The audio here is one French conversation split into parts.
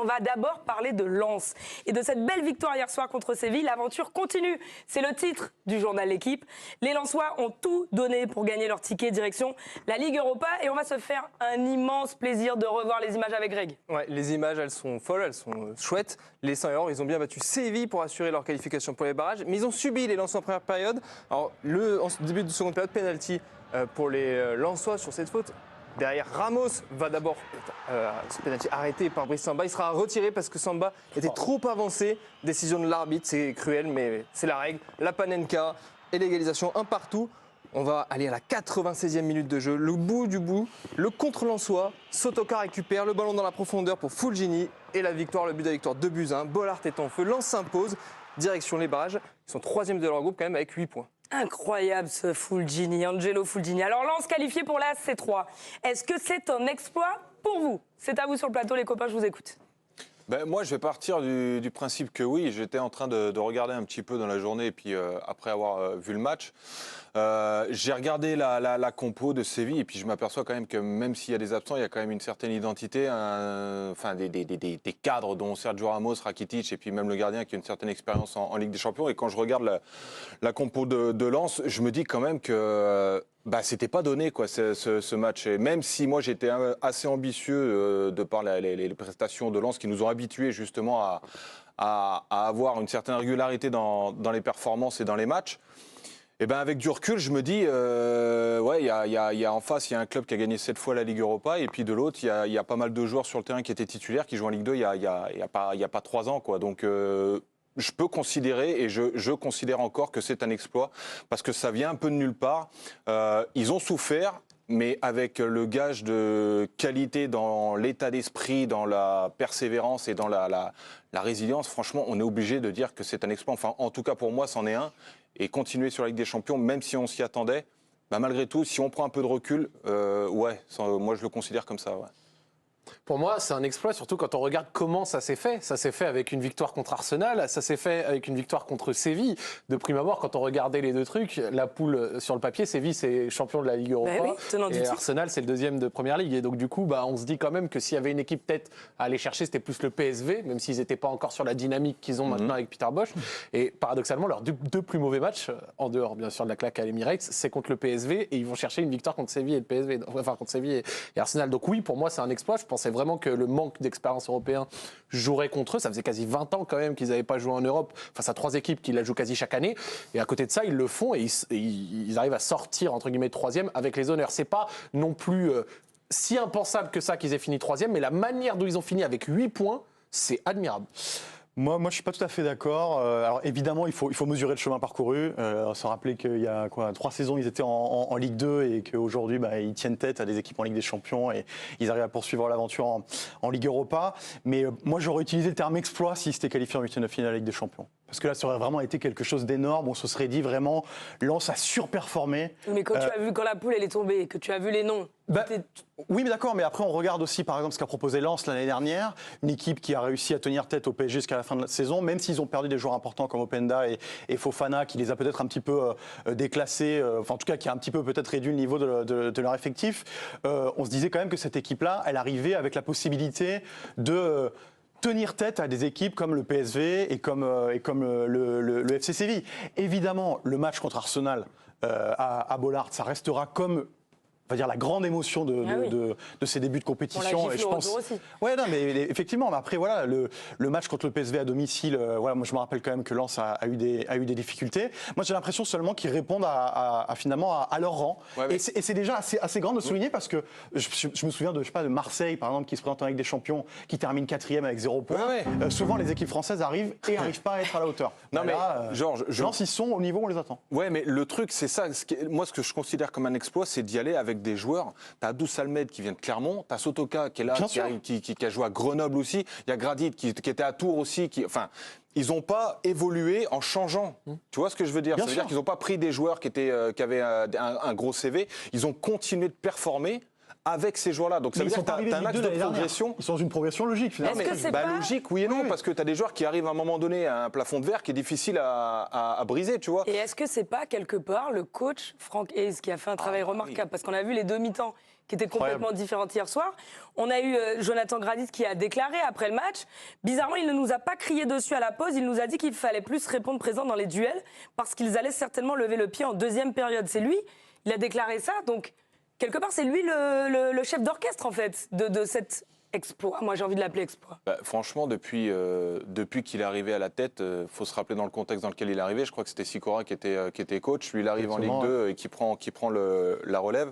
va d'abord parler de Lens et de cette belle victoire hier soir contre Séville. L'aventure continue, c'est le titre du journal L'Équipe. Les Lensois ont tout donné pour gagner leur ticket direction la Ligue Europa et on va se faire un immense plaisir de revoir les images avec Greg. Ouais, les images, elles sont folles, elles sont chouettes. Les 100 €, ils ont bien battu Séville pour assurer leur qualification pour les barrages, mais ils ont subi les Lensois en première période. Alors, en début de seconde période, penalty pour les Lensois sur cette faute. Derrière, Ramos va d'abord, ce penalty arrêté par Brice Samba. Il sera retiré parce que Samba était trop avancé. Décision de l'arbitre, c'est cruel, mais c'est la règle. La Panenka et l'égalisation, un partout. On va aller à la 96e minute de jeu. Le bout du bout, le contre-Lensois. Sotoka récupère le ballon dans la profondeur pour Fulgini. Et la victoire, le but de la victoire, 2-1. Bollaert est en feu. Lens s'impose. Direction les barrages. Ils sont 3e de leur groupe quand même avec 8 points. Incroyable ce Fulgini, Angelo Fulgini. Alors Lens qualifié pour la C3. Est-ce que c'est un exploit pour vous? C'est à vous sur le plateau les copains, je vous écoute. Moi, je vais partir du principe que oui. J'étais en train de regarder un petit peu dans la journée, et puis après avoir vu le match, j'ai regardé la compo de Séville, et puis je m'aperçois quand même que même s'il y a des absents, il y a quand même une certaine identité, enfin des cadres dont Sergio Ramos, Rakitic, et puis même le gardien qui a une certaine expérience en Ligue des Champions. Et quand je regarde la compo de Lens, je me dis quand même que c'était pas donné quoi ce match. Et même si moi j'étais assez ambitieux de par les prestations de Lens qui nous ont habitués justement à avoir une certaine régularité dans les performances et dans les matchs, et avec du recul, je me dis, il y a en face, il y a un club qui a gagné 7 fois la Ligue Europa, et puis de l'autre, il y a pas mal de joueurs sur le terrain qui étaient titulaires, qui jouent en Ligue 2 il y a pas 3 ans, quoi. Donc je peux considérer, et je considère encore que c'est un exploit, parce que ça vient un peu de nulle part. Ils ont souffert, mais avec le gage de qualité dans l'état d'esprit, dans la persévérance et dans la résilience, franchement, on est obligé de dire que c'est un exploit. Enfin, en tout cas, pour moi, c'en est un. Et continuer sur la Ligue des Champions, même si on s'y attendait, malgré tout, si on prend un peu de recul, moi, je le considère comme ça, ouais. Pour moi, c'est un exploit, surtout quand on regarde comment ça s'est fait. Ça s'est fait avec une victoire contre Arsenal, ça s'est fait avec une victoire contre Séville. De prime abord, quand on regardait les deux trucs, la poule sur le papier, Séville, c'est champion de la Ligue Europa. Et Arsenal, c'est le deuxième de Première Ligue. Et donc, du coup, on se dit quand même que s'il y avait une équipe peut-être à aller chercher, c'était plus le PSV, même s'ils n'étaient pas encore sur la dynamique qu'ils ont maintenant avec Peter Bosz. Et paradoxalement, leurs deux plus mauvais matchs, en dehors bien sûr de la claque à l'Emirates, c'est contre le PSV. Et ils vont chercher une victoire contre Séville et le PSV. Enfin, contre Séville et Arsenal. Donc oui, pour moi, c'est un exploit. Je pensais vraiment que le manque d'expérience européen jouerait contre eux. Ça faisait quasi 20 ans quand même qu'ils n'avaient pas joué en Europe face à 3 équipes qui la jouent quasi chaque année. Et à côté de ça, ils le font et ils arrivent à sortir, entre guillemets, 3e avec les honneurs. C'est pas non plus si impensable que ça qu'ils aient fini 3e, mais la manière dont ils ont fini avec 8 points, c'est admirable. Moi, je suis pas tout à fait d'accord. Alors évidemment, il faut mesurer le chemin parcouru. Se rappeler qu'il y a 3 saisons, ils étaient en Ligue 2 et qu'aujourd'hui, ils tiennent tête à des équipes en Ligue des Champions et ils arrivent à poursuivre l'aventure en Ligue Europa. Mais moi, j'aurais utilisé le terme exploit s'ils s'étaient qualifiés en 8e de finale de la Ligue des Champions. Parce que là, ça aurait vraiment été quelque chose d'énorme. On se serait dit vraiment, Lens a surperformé. Mais quand tu as vu, quand la poule elle est tombée, que tu as vu les noms. Oui, mais d'accord, mais après on regarde aussi par exemple ce qu'a proposé Lens l'année dernière, une équipe qui a réussi à tenir tête au PSG jusqu'à la fin de la saison, même s'ils ont perdu des joueurs importants comme Openda et Fofana, qui les a peut-être un petit peu déclassés, enfin en tout cas qui a un petit peu peut-être réduit le niveau de leur effectif. On se disait quand même que cette équipe-là, elle arrivait avec la possibilité de tenir tête à des équipes comme le PSV et comme le FC Séville. Évidemment, le match contre Arsenal à Bollaert, ça restera comme on va dire la grande émotion de ces débuts de compétition. Et je pense. Aussi. Ouais, non, mais effectivement. Mais après, voilà, le match contre le PSV à domicile. Moi, je me rappelle quand même que Lens a eu des difficultés. Moi, j'ai l'impression seulement qu'ils répondent finalement à leur rang. Ouais, et c'est déjà assez grand de souligner parce que je me souviens de Marseille, par exemple, qui se présente en Ligue des Champions, qui termine 4e avec 0 points. Ouais. Souvent, les équipes françaises arrivent pas à être à la hauteur. Non, mais là, Lens, ils sont au niveau où on les attend. Ouais, mais le truc, c'est ça. Moi, ce que je considère comme un exploit, c'est d'y aller avec des joueurs. T'as Abdou Salmed qui vient de Clermont, t'as Sotoka qui est là, qui a joué à Grenoble aussi, il y a Gradit qui était à Tours aussi, ils n'ont pas évolué en changeant. Tu vois ce que je veux dire? Ça veut dire qu'ils n'ont pas pris des joueurs qui avaient un gros CV, ils ont continué de performer avec ces joueurs-là. Donc ça veut dire que tu as un axe de progression. Ils sont dans une progression logique, finalement. Logique, oui et non, parce que tu as des joueurs qui arrivent à un moment donné à un plafond de verre qui est difficile à briser, tu vois. Et est-ce que c'est pas quelque part le coach Franck Hayes qui a fait un travail remarquable? Parce qu'on a vu les 2 mi-temps qui était complètement différente hier soir. On a eu Jonathan Gradit qui a déclaré après le match. Bizarrement, il ne nous a pas crié dessus à la pause. Il nous a dit qu'il fallait plus répondre présent dans les duels parce qu'ils allaient certainement lever le pied en deuxième période. C'est lui, il a déclaré ça. Donc, quelque part, c'est lui le chef d'orchestre, en fait, de cet exploit. Moi, j'ai envie de l'appeler exploit. Franchement, depuis qu'il est arrivé à la tête, faut se rappeler dans le contexte dans lequel il est arrivé. Je crois que c'était Sikora qui était coach. Lui, il arrive en Ligue 2 et qui prend la relève.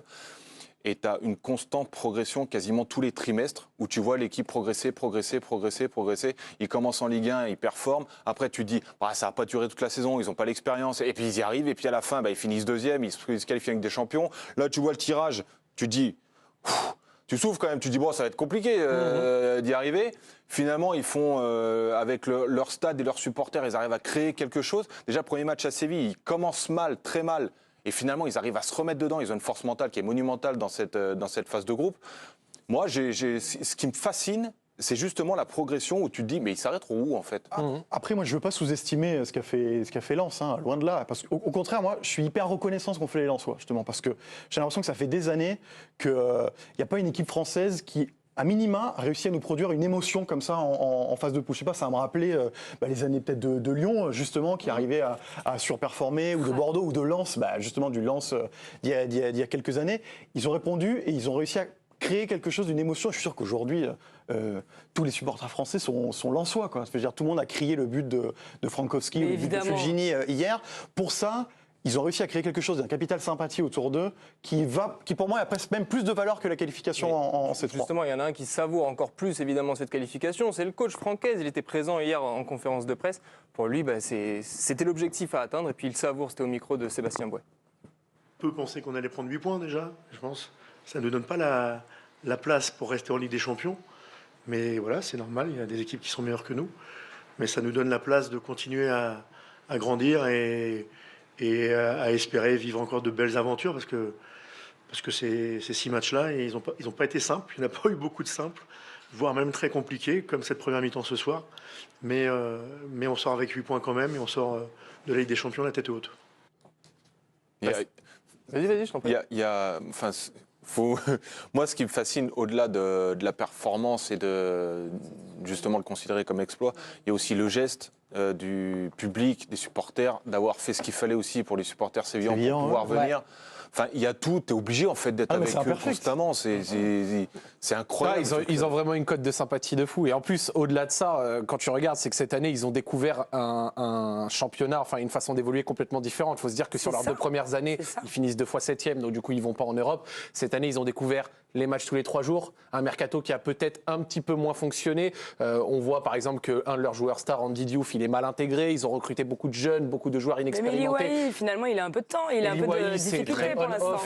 Et tu as une constante progression quasiment tous les trimestres où tu vois l'équipe progresser. Ils commencent en Ligue 1, ils performent. Après, tu te dis, ça va pas durer toute la saison, ils n'ont pas l'expérience. Et puis, ils y arrivent. Et puis, à la fin, ils finissent deuxième, ils se qualifient avec des champions. Là, tu vois le tirage, tu te dis, tu souffles quand même. Tu te dis, ça va être compliqué d'y arriver. Finalement, ils font, avec leur stade et leurs supporters, ils arrivent à créer quelque chose. Déjà, premier match à Séville, ils commencent mal, très mal. Et finalement, ils arrivent à se remettre dedans. Ils ont une force mentale qui est monumentale dans cette phase de groupe. Moi, ce qui me fascine, c'est justement la progression où tu te dis, mais ils s'arrêteront où en fait? Après, moi, je ne veux pas sous-estimer ce qu'a fait Lens, loin de là. Parce qu'au contraire, moi, je suis hyper reconnaissant de ce qu'ont fait les Lensois, justement. Parce que j'ai l'impression que ça fait des années qu'il n'y a pas une équipe française qui, à minima, a réussi à nous produire une émotion comme ça en phase de poule. Je sais pas, ça me rappelé les années peut-être de Lyon, justement, qui arrivait à surperformer, ou de Bordeaux, ou de Lens, justement du Lens d'il y a quelques années. Ils ont répondu et ils ont réussi à créer quelque chose d'une émotion. Je suis sûr qu'aujourd'hui, tous les supporters français sont lensois, quoi. Je veux dire, tout le monde a crié le but de Frankowski ou le but de Fulgini hier. Pour ça, ils ont réussi à créer quelque chose, d'un capital sympathie autour d'eux qui pour moi a presque même plus de valeur que la qualification en C3. Justement, il y en a un qui savoure encore plus évidemment cette qualification, c'est le coach Francaise. Il était présent hier en conférence de presse. Pour lui, c'était l'objectif à atteindre et puis il savoure, c'était au micro de Sébastien Bouet. On peut penser qu'on allait prendre 8 points déjà, je pense. Ça ne nous donne pas la place pour rester en Ligue des Champions. Mais voilà, c'est normal, il y a des équipes qui sont meilleures que nous. Mais ça nous donne la place de continuer à grandir et à espérer vivre encore de belles aventures parce que ces 6 matchs-là, ils n'ont pas été simples. Il n'y en a pas eu beaucoup de simples, voire même très compliqués, comme cette première mi-temps ce soir. Mais on sort avec 8 points quand même et on sort de la Ligue des Champions la tête haute. Vas-y, je t'en prie. Moi, ce qui me fascine, au-delà de la performance et de justement le considérer comme exploit, il y a aussi le geste du public, des supporters, d'avoir fait ce qu'il fallait aussi pour les supporters sévillans pour pouvoir venir. Enfin, il y a tout, tu es obligé en fait d'être avec eux constamment, c'est incroyable. Ils ont vraiment une cote de sympathie de fou. Et en plus, au-delà de ça, quand tu regardes, c'est que cette année, ils ont découvert un championnat, enfin une façon d'évoluer complètement différente. Il faut se dire que sur leurs 2 premières années, ils finissent 2 fois 7e, donc du coup, ils ne vont pas en Europe. Cette année, ils ont découvert les matchs tous les 3 jours, un mercato qui a peut-être un petit peu moins fonctionné. On voit par exemple qu'un de leurs joueurs stars, Andy Diouf, il est mal intégré. Ils ont recruté beaucoup de jeunes, beaucoup de joueurs inexpérimentés. Mais Liwahi, finalement, il a un peu de temps, il a un peu de difficulté pour l'instant.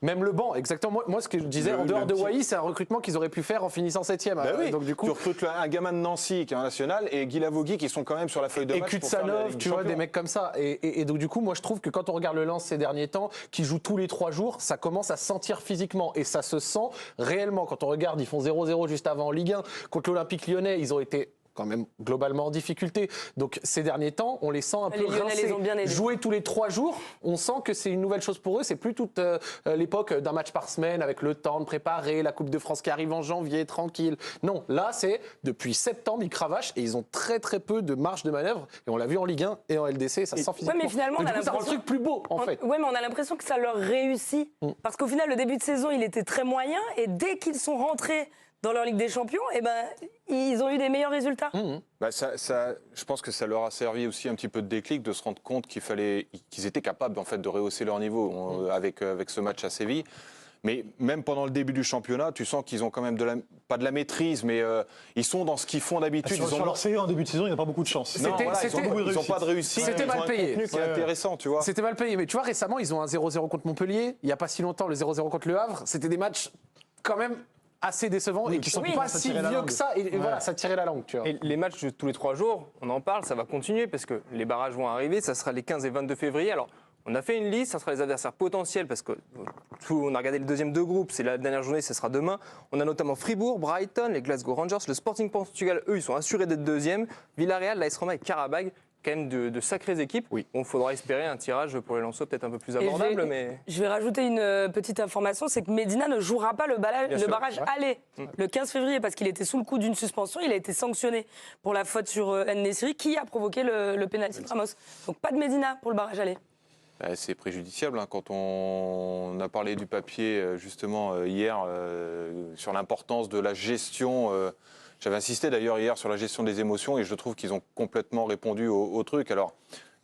Même le banc, exactement. Moi, ce que je disais, en dehors de Wai, c'est un recrutement qu'ils auraient pu faire en finissant 7e. Donc, du coup, tu recrutes un gamin de Nancy qui est en national et Guy Lavogui qui sont quand même sur la feuille de match. Et Kutsanov, tu vois, des mecs comme ça. Et donc, du coup, moi, je trouve que quand on regarde le Lens ces derniers temps, qui joue tous les 3 jours, ça commence à se sentir physiquement. Et ça se sent réellement. Quand on regarde, ils font 0-0 juste avant en Ligue 1. Contre l'Olympique Lyonnais, ils ont été quand même globalement en difficulté. Donc ces derniers temps, on les sent un peu rincés. Jouer tous les 3 jours, on sent que c'est une nouvelle chose pour eux. C'est plus toute l'époque d'un match par semaine avec le temps de préparer, la Coupe de France qui arrive en janvier, tranquille. Non, là c'est depuis septembre, ils cravachent et ils ont très très peu de marge de manœuvre. Et on l'a vu en Ligue 1 et en LDC, ça se sent physiquement. Ouais, mais finalement, ça rend le truc plus beau en fait. Ouais, mais on a l'impression que ça leur réussit. Parce qu'au final, le début de saison, il était très moyen et dès qu'ils sont rentrés dans leur Ligue des Champions, ils ont eu des meilleurs résultats. Je pense que ça leur a servi aussi un petit peu de déclic de se rendre compte qu'ils étaient capables en fait de rehausser leur niveau avec ce match à Séville. Mais même pendant le début du championnat, tu sens qu'ils ont quand même pas de la maîtrise, mais ils sont dans ce qu'ils font d'habitude. Sur leur série en début de saison, il n'y a pas beaucoup de chance. Ils n'ont pas de réussite. C'était mal payé. Un contenu qui est intéressant, tu vois. C'était mal payé, mais tu vois, récemment, ils ont un 0-0 contre Montpellier. Il n'y a pas si longtemps, le 0-0 contre Le Havre. C'était des matchs quand même assez décevants et qui sont pas si vieux que ça. Et voilà, ça tirait la langue, tu vois. Et les matchs de tous les 3 jours, on en parle, ça va continuer parce que les barrages vont arriver. Ça sera les 15 et 22 février. Alors, on a fait une liste, ça sera les adversaires potentiels parce que on a regardé le deuxième de groupe, c'est la dernière journée, ça sera demain. On a notamment Fribourg, Brighton, les Glasgow Rangers, le Sporting Portugal, eux, ils sont assurés d'être deuxième. Villarreal, l'AS Roma et Karabag quand même de sacrées équipes. Oui. Il faudra espérer un tirage pour les Lensois peut-être un peu plus Et abordable, mais... Je vais rajouter une petite information, c'est que Medina ne jouera pas le sûr. barrage aller le 15 février parce qu'il était sous le coup d'une suspension. Il a été sanctionné pour la faute sur En-Nesyri qui a provoqué le pénalty de Ramos. Donc pas de Medina pour le barrage aller. C'est préjudiciable. Quand on a parlé du papier justement hier sur l'importance de la gestion. J'avais insisté d'ailleurs hier sur la gestion des émotions et je trouve qu'ils ont complètement répondu au truc. Alors,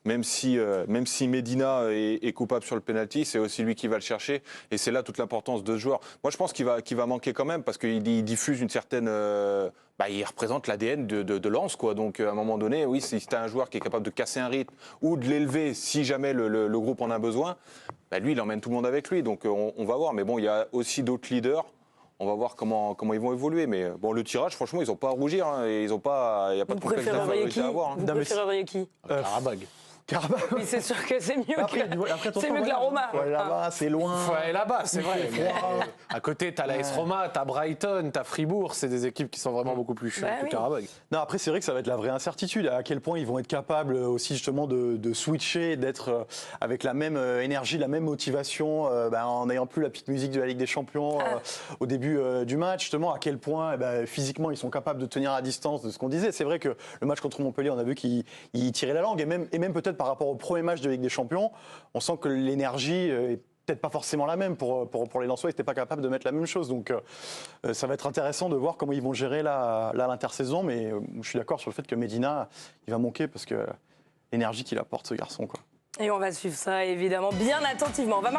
même si Medina est coupable sur le penalty, c'est aussi lui qui va le chercher. Et c'est là toute l'importance de ce joueur. Moi, je pense qu'il va manquer quand même parce qu'il diffuse une certaine... il représente l'ADN de Lens, quoi. Donc, à un moment donné, oui, si tu as un joueur qui est capable de casser un rythme ou de l'élever si jamais le groupe en a besoin, lui, il emmène tout le monde avec lui. Donc, on va voir. Mais bon, il y a aussi d'autres leaders. On va voir comment ils vont évoluer. Mais bon, le tirage, franchement, ils n'ont pas à rougir. Il n'y a pas de Vous préféreriez qui, à avoir. Vous préféreriez qui Karabag. Karabakh. Oui, c'est sûr que c'est mieux Après, c'est mieux que la Roma. Ouais, là-bas, c'est loin. Faut aller là-bas, c'est vrai. À côté, t'as l'AS Roma, t'as Brighton, t'as Fribourg. C'est des équipes qui sont vraiment beaucoup plus chaudes que oui. Karabag. Non, après, c'est vrai que ça va être la vraie incertitude. À quel point ils vont être capables aussi, justement, de switcher, d'être avec la même énergie, la même motivation, en n'ayant plus la petite musique de la Ligue des Champions au début du match. Justement, à quel point, physiquement, ils sont capables de tenir à distance de ce qu'on disait. C'est vrai que le match contre Montpellier, on a vu qu'ils tiraient la langue. Et même peut-être par rapport au premier match de Ligue des Champions, on sent que l'énergie est peut-être pas forcément la même pour les Lensois. Ils n'étaient pas capables de mettre la même chose. Donc ça va être intéressant de voir comment ils vont gérer l'intersaison. Mais je suis d'accord sur le fait que Medina, il va manquer parce que l'énergie qu'il apporte, ce garçon, quoi. Et on va suivre ça évidemment bien attentivement. On va marquer